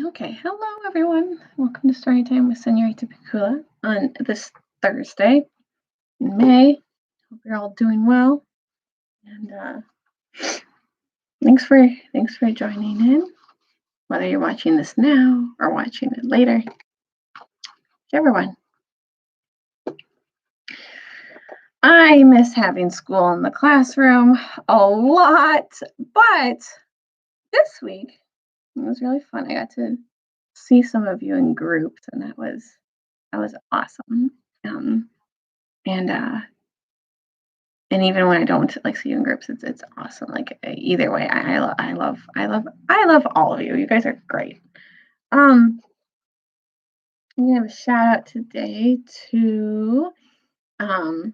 Okay, hello everyone. Welcome to Storytime with Srta Pikula on this Thursday in May. Hope you're all doing well. And thanks for joining in. Whether you're watching this now or watching it later. Everyone. I miss having school in the classroom a lot, but this week it was really fun. I got to see some of you in groups, and that was awesome. And even when I don't like see you in groups, it's awesome. Like either way, I love all of you. You guys are great. I'm gonna have a shout out today to um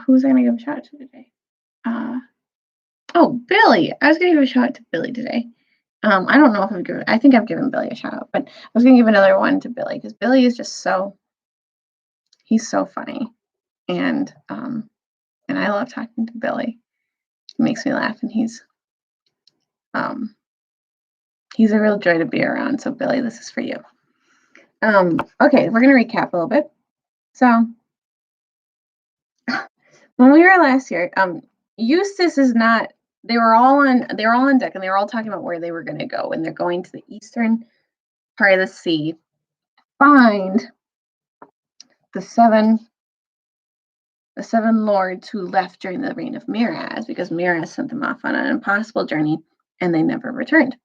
who's I gonna give a shout out to today? Uh oh, Billy. I was gonna give a shout out to Billy today. I don't know if I think I've given Billy a shout out, but I was gonna give another one to Billy because Billy is just he's so funny. And I love talking to Billy. He makes me laugh, and um he's a real joy to be around. So Billy, this is for you. Okay, we're gonna recap a little bit. So when we were last here, Eustace is not. They were all on deck, and they were all talking about where they were gonna go, and they're going to the eastern part of the sea, find the seven lords who left during the reign of Miraz, because Miraz sent them off on an impossible journey, and they never returned.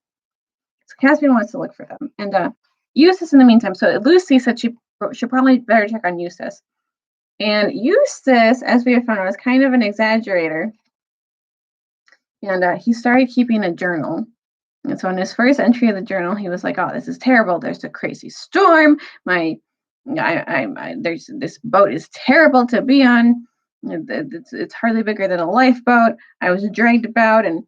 So Caspian wants to look for them, and Eustace in the meantime. So Lucy said she should probably better check on Eustace. And Eustace, as we have found, was kind of an exaggerator. And he started keeping a journal. And so in his first entry of the journal, he was like, "Oh, this is terrible. There's a crazy storm. There's this boat is terrible to be on. It's hardly bigger than a lifeboat. I was dragged about, and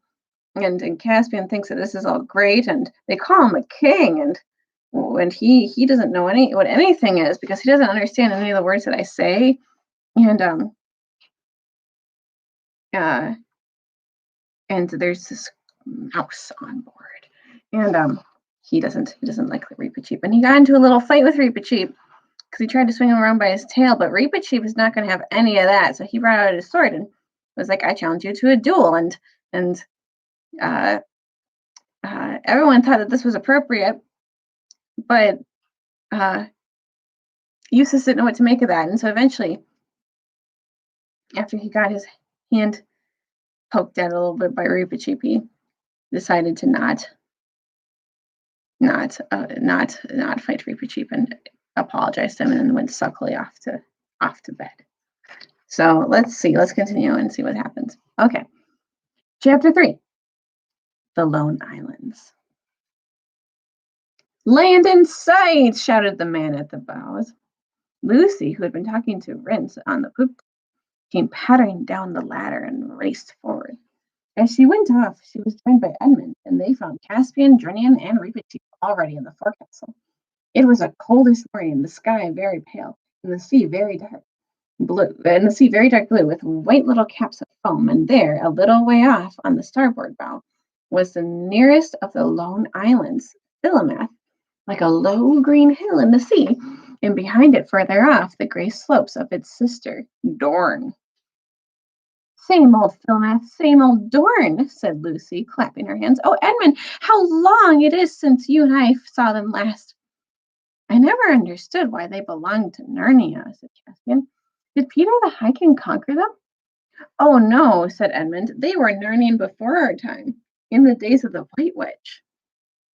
Caspian thinks that this is all great, and they call him a king, and he doesn't know what anything is because he doesn't understand any of the words that I say, and uh, and there's this mouse on board, and he doesn't like Reepicheep, and he got into a little fight with Reepicheep because he tried to swing him around by his tail, but Reepicheep is not going to have any of that, so he brought out his sword and was like, "I challenge you to a duel," and uh, everyone thought that this was appropriate, but Eustace didn't know what to make of that, and so eventually, after he got his hand poked at a little bit by Reepicheep, he decided to not fight Reepicheep and apologized to him, and then went sulkily off to bed. So let's see. Let's continue and see what happens. Okay, chapter 3: The Lone Islands. "Land in sight!" shouted the man at the bows. Lucy, who had been talking to Rince on the poop, came pattering down the ladder and raced forward. As she went off, she was joined by Edmund, and they found Caspian, Drinian, and Reepicheep already in the forecastle. It was a coldish morning, the sky very pale, and the sea very dark blue, with white little caps of foam. And there, a little way off on the starboard bow, was the nearest of the lone islands, Philomath, like a low green hill in the sea, and behind it, further off, the gray slopes of its sister, Dorn. "Same old Philomath, same old Dorn," said Lucy, clapping her hands. "Oh, Edmund, how long it is since you and I saw them last!" "I never understood why they belonged to Narnia," said Caspian. "Did Peter the High King conquer them?" "Oh, no," said Edmund. "They were Narnian before our time, in the days of the White Witch.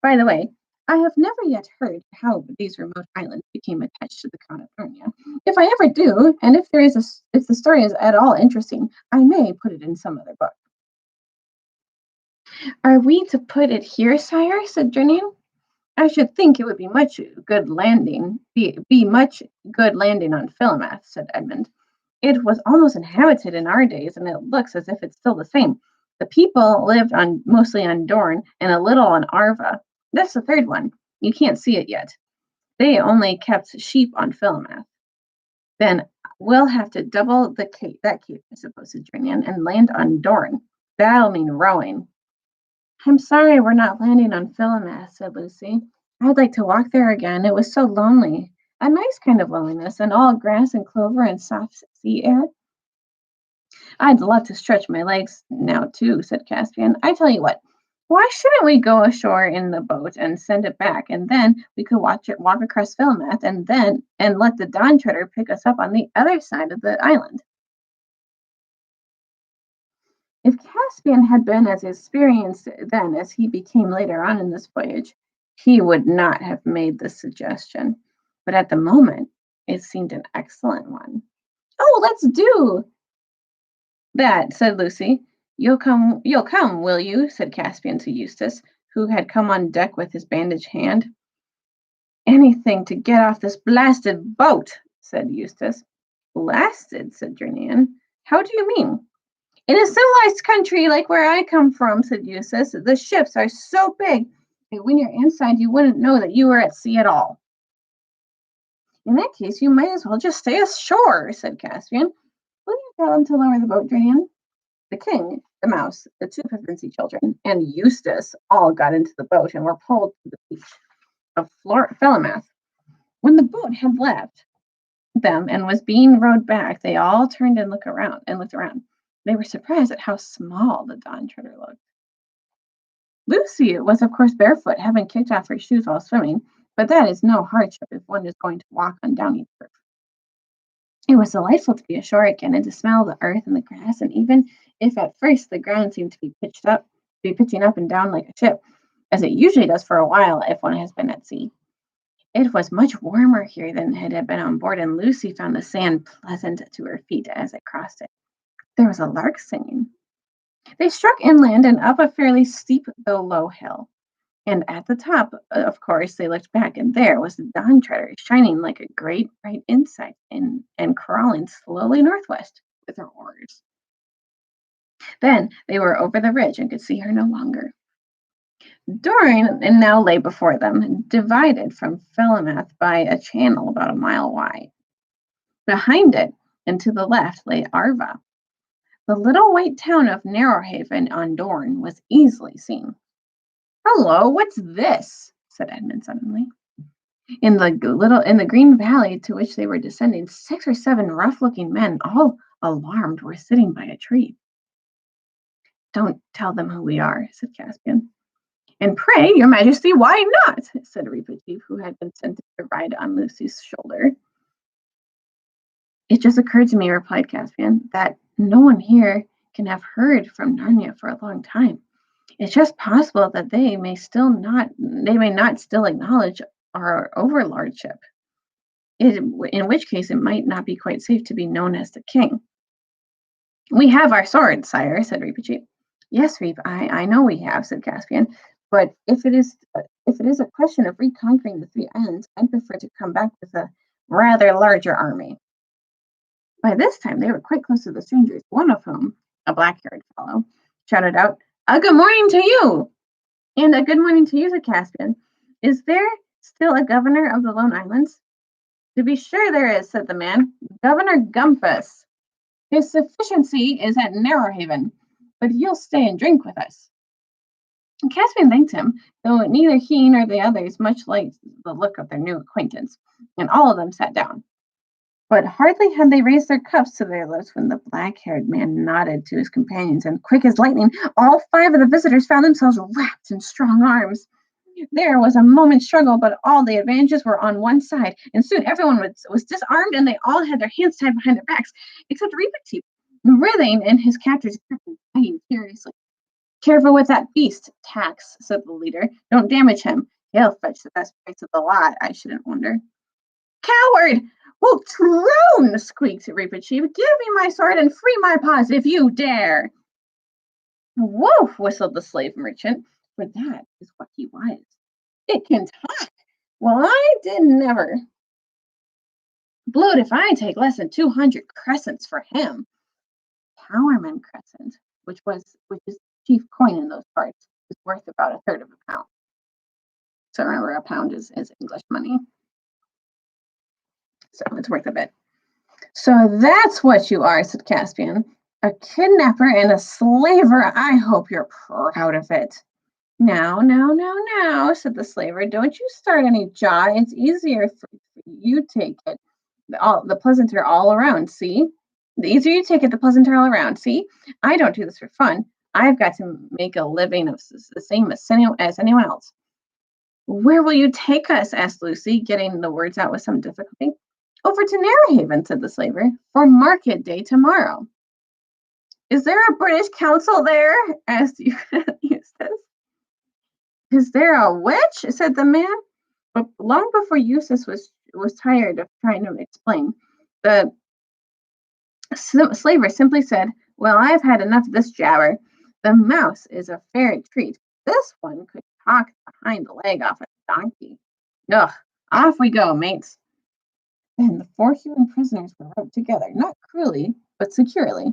By the way, I have never yet heard how these remote islands became attached to the crown of Narnia. If I ever do, and if the story is at all interesting, I may put it in some other book." "Are we to put it here, sire?" said Drinian. "I should think it would be much good landing on Philomath," said Edmund. "It was almost inhabited in our days, and it looks as if it's still the same. The people lived mostly on Dorn and a little on Arva. That's the third one. You can't see it yet. They only kept sheep on Philomath." "Then we'll have to double that cape, I suppose," said Drinian, "and land on Dorn. That'll mean rowing." I'm sorry we're not landing on Philomath, said Lucy. I'd like to walk there again. It was so lonely. A nice kind of loneliness, and all grass and clover and soft sea air. I'd love to stretch my legs now, too, said Caspian. I tell you what, why shouldn't we go ashore in the boat and send it back, and then we could watch it walk across Philomath, and let the Dawn Treader pick us up on the other side of the island? If Caspian had been as experienced then as he became later on in this voyage, he would not have made this suggestion. But at the moment, it seemed an excellent one. Oh, let's do that, said Lucy. You'll come, will you? Said Caspian to Eustace, who had come on deck with his bandaged hand. Anything to get off this blasted boat, said Eustace. Blasted, said Jernian. How do you mean? In a civilized country like where I come from, said Eustace, the ships are so big that when you're inside, you wouldn't know that you were at sea at all. In that case, you might as well just stay ashore, said Caspian. Will you tell him to lower the boat, Jernian? The king, the mouse, the two Pevensey children, and Eustace all got into the boat and were pulled to the beach of Philomath. When the boat had left them and was being rowed back, they all turned and looked around. They were surprised at how small the Dawn Treader looked. Lucy was, of course, barefoot, having kicked off her shoes while swimming, but that is no hardship if one is going to walk on downy turf. It was delightful to be ashore again and to smell the earth and the grass, and even if at first the ground seemed to be pitching up and down like a ship, as it usually does for a while if one has been at sea. It was much warmer here than it had been on board, and Lucy found the sand pleasant to her feet as they crossed it. There was a lark singing. They struck inland and up a fairly steep though low hill. And at the top, of course, they looked back, and there was the Dawn Treader, shining like a great bright insect and crawling slowly northwest with her oars. Then they were over the ridge and could see her no longer. Dorne now lay before them, divided from Philomath by a channel about a mile wide. Behind it and to the left lay Arva. The little white town of Narrowhaven on Dorne was easily seen. Hello, what's this? Said Edmund suddenly. In the green valley to which they were descending, 6 or 7 rough-looking men, all alarmed, were sitting by a tree. Don't tell them who we are, said Caspian. And pray, your majesty, why not? Said Reepicheep, who had been sent to ride on Lucy's shoulder. It just occurred to me, replied Caspian, that no one here can have heard from Narnia for a long time. It's just possible that they may not still acknowledge our overlordship, in which case it might not be quite safe to be known as the king. We have our swords, sire, said Reepicheep. Yes, Reep, I know we have, said Caspian, but if it is a question of reconquering the 3 islands, I'd prefer to come back with a rather larger army. By this time, they were quite close to the strangers, one of whom, a black-haired fellow, shouted out, "A good morning to you!" "And a good morning to you," said Caspian. "Is there still a governor of the Lone Islands?" "To be sure there is," said the man. "Governor Gumpus. His sufficiency is at Narrowhaven, but he'll stay and drink with us." And Caspian thanked him, though neither he nor the others much liked the look of their new acquaintance, and all of them sat down. But hardly had they raised their cups to their lips when the black-haired man nodded to his companions, and quick as lightning, all 5 of the visitors found themselves wrapped in strong arms. There was a moment's struggle, but all the advantages were on one side, and soon everyone was disarmed, and they all had their hands tied behind their backs, except Reepicheep, writhing in his captor's grip and fighting furiously. "Careful with that beast, Tax," said the leader. "Don't damage him. He'll fetch the best price of the lot, I shouldn't wonder." "Coward! Well, troon!" squeaked Reepicheep. "Give me my sword and free my paws if you dare." "Woof!" whistled the slave merchant, for that is what he was. "It can talk! Well, I did never. Blowed if I take less than 200 crescents for him." Towerman crescent, which is chief coin in those parts, is worth about a third of a pound. So remember, a pound is English money. So it's worth a bit. "So that's what you are," said Caspian. "A kidnapper and a slaver. I hope you're proud of it." Now, said the slaver. Don't you start any jaw. It's easier for you take it. The pleasanter all around, see? The easier you take it, the pleasanter all around, see? I don't do this for fun. I've got to make a living of the same as anyone else. Where will you take us? Asked Lucy, getting the words out with some difficulty. Over to Narrowhaven, said the slaver, for market day tomorrow. Is there a British consul there? Asked Eustace. Is there a witch? Said the man. But long before Eustace was tired of trying to explain, the slaver simply said, well, I've had enough of this jabber. The mouse is a fair treat. This one could talk behind the leg off a donkey. Ugh, off we go, mates. Then the four human prisoners were roped together, not cruelly, but securely,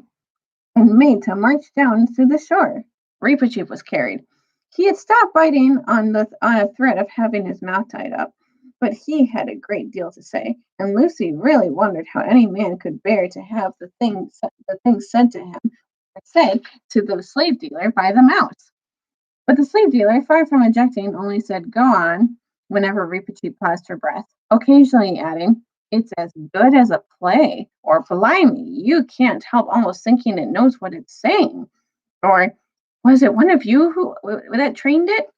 and made to march down to the shore. Reepicheep was carried. He had stopped biting on a threat of having his mouth tied up, but he had a great deal to say, and Lucy really wondered how any man could bear to have the things said to him, said to the slave dealer by the mouse. But the slave dealer, far from objecting, only said, "Go on," whenever Reepicheep paused for breath, occasionally adding, "It's as good as a play," or "Blimey, you can't help almost thinking it knows what it's saying," or "Was it one of you that trained it?"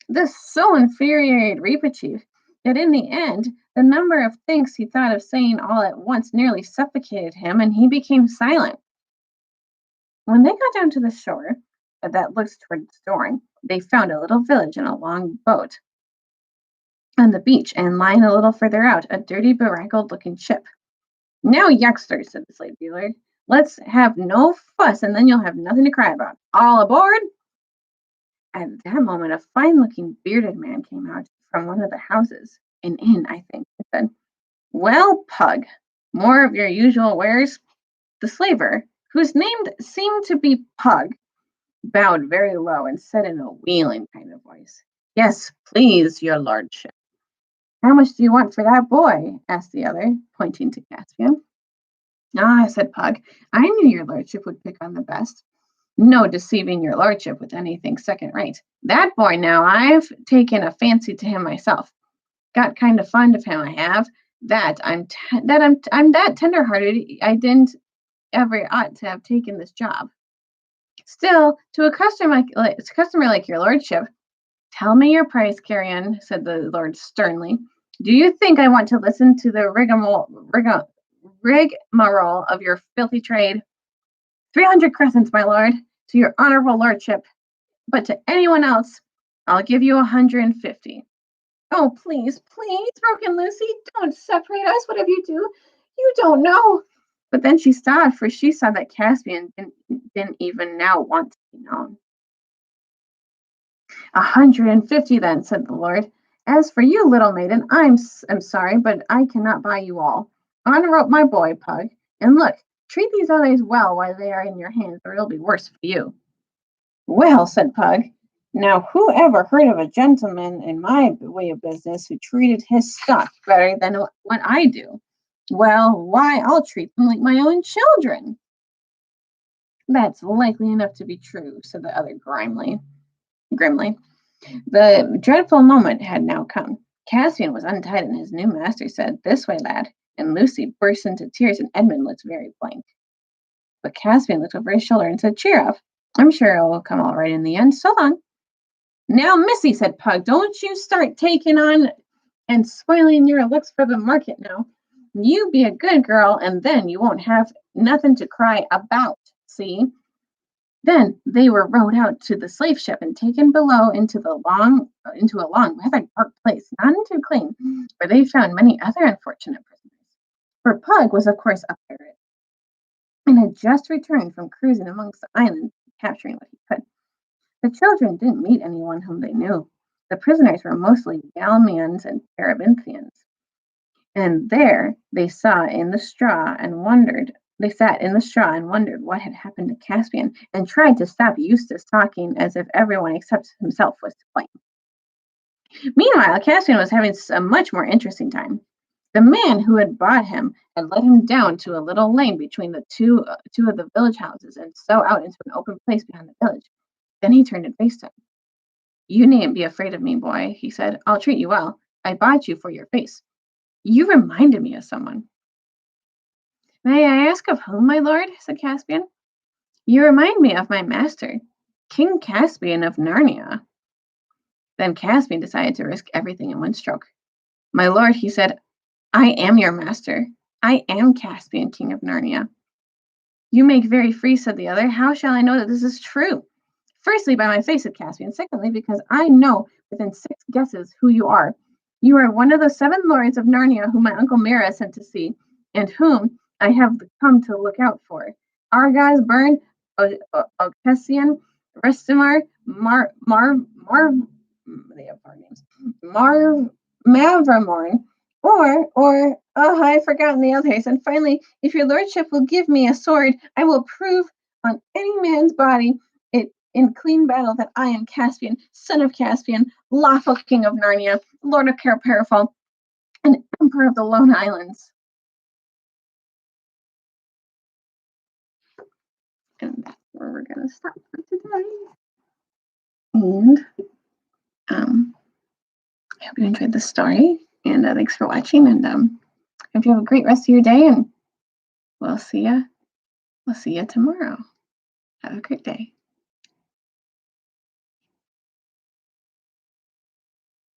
This so infuriated Reepicheep that in the end, the number of things he thought of saying all at once nearly suffocated him, and he became silent. When they got down to the shore that looks toward the storm, they found a little village and a long boat on the beach, and lying a little further out, a dirty, berackled looking ship. Now, youngsters, said the slave dealer, let's have no fuss, and then you'll have nothing to cry about. All aboard! At that moment, a fine looking bearded man came out from one of the houses, an inn, I think, and said, Well, Pug, more of your usual wares? The slaver, whose name seemed to be Pug, bowed very low and said in a wheeling kind of voice, Yes, please, your lordship. How much do you want for that boy? Asked the other, pointing to Caspian. Ah, said Pug, I knew your lordship would pick on the best. No deceiving your lordship with anything second rate. That boy now, I've taken a fancy to him myself. Got kind of fond of him, I have. I'm that tender-hearted. I didn't ever ought to have taken this job. Still, to a customer like your lordship, tell me your price, Carrion, said the lord sternly. Do you think I want to listen to the rigmarole of your filthy trade? 300 crescents, my lord, to your honorable lordship, but to anyone else, I'll give you 150. Oh, please, broke in Lucy, don't separate us, whatever you do. You don't know. But then she stopped, for she saw that Caspian didn't even now want to be known. 150 then, said the lord. As for you, little maiden, I'm sorry, but I cannot buy you all. Unrope my boy, Pug, and look, treat these others well while they are in your hands, or it'll be worse for you. Well, said Pug, now who ever heard of a gentleman in my way of business who treated his stock better than what I do? Well, why, I'll treat them like my own children. That's likely enough to be true, said the other grimly. The dreadful moment had now come. Caspian was untied, and his new master said, This way, lad. And Lucy burst into tears, and Edmund looked very blank. But Caspian looked over his shoulder and said, Cheer up. I'm sure it will come all right in the end. So long. Now, Missy, said Pug, don't you start taking on and spoiling your looks for the market now. You be a good girl, and then you won't have nothing to cry about, see? Then they were rowed out to the slave ship and taken below into a long, rather dark place, none too clean, where they found many other unfortunate prisoners. For Pug was, of course, a pirate, and had just returned from cruising amongst the islands, capturing what he could. The children didn't meet anyone whom they knew. The prisoners were mostly Galmians and Carabinthians. And there they sat in the straw and wondered what had happened to Caspian, and tried to stop Eustace talking as if everyone except himself was to blame. Meanwhile, Caspian was having a much more interesting time. The man who had bought him had led him down to a little lane between the two of the village houses, and so out into an open place behind the village. Then he turned and faced him. You needn't be afraid of me, boy, he said. I'll treat you well. I bought you for your face. You reminded me of someone. May I ask of whom, my lord? Said Caspian. You remind me of my master, King Caspian of Narnia. Then Caspian decided to risk everything in one stroke. My lord, he said, I am your master. I am Caspian, King of Narnia. You make very free, said the other. How shall I know that this is true? Firstly, by my face, said Caspian. Secondly, because I know within 6 guesses who you are. You are one of the 7 lords of Narnia whom my uncle Mira sent to see, and whom I have come to look out for. Argaz, Byrne, Ocessian, Restimar, they have hard names. Mavramorn, I've forgotten the others. And finally, if your lordship will give me a sword, I will prove on any man's body it in clean battle that I am Caspian, son of Caspian, lawful king of Narnia, lord of Carparafal, and emperor of the Lone Islands. And that's where we're going to stop for today. And I hope you enjoyed the story. And thanks for watching. And hope you have a great rest of your day. And we'll see you tomorrow. Have a great day.